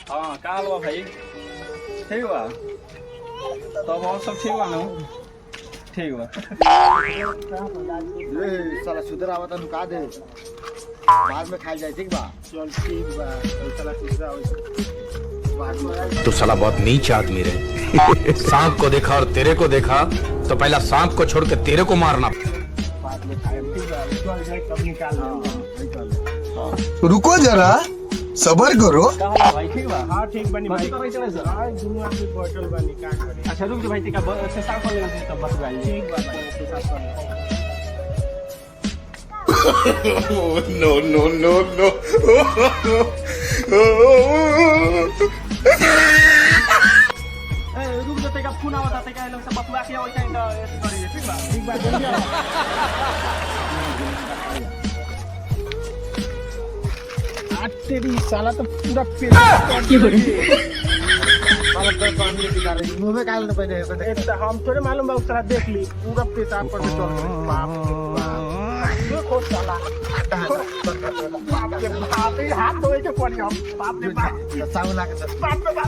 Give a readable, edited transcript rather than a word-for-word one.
हाँ का हाल बा भाई ठीक बा तब और सब ठीक बा ना ठीक बा ए साला सुधर आवता नु का दे बाद में खाई जाए ठीक बा चल ठीक बा साला सुधरा बाद में तू साला बहुत नीच आदमी रे सांप को देखा और तेरे को देखा तो पहला सांप को छोड़ के तेरे को मारना। बाद में खाए ठीक बा चल जाए कब निकाल रुको जरा सबर करो। का हाल बा भाई ठीक बा हां ठीक बनी भाई भाई चले जा हां दुनु आदमी बोतल बनी का करे अच्छा रुक जा भाई टिका से साफ कर लेना तब बस भाई ठीक बा भाई साथ कर No, no, no, no. ए रुक जा टिका फोन आवता टिका लोग सब बतवा के आवे चाहिँ त यति गरी ठीक बा ठीक बा जल्दी आओ आज तेरी साला तो पूरा पेट मुंह में काल न पहले हम थोड़े मालूम बा साला देख ली पूरा पेशाब पर चल बाप देखो साला बाप रे बाप रे हाथ धोए के पड़ी हम बाप रे बाप साउला के बाप रे बाप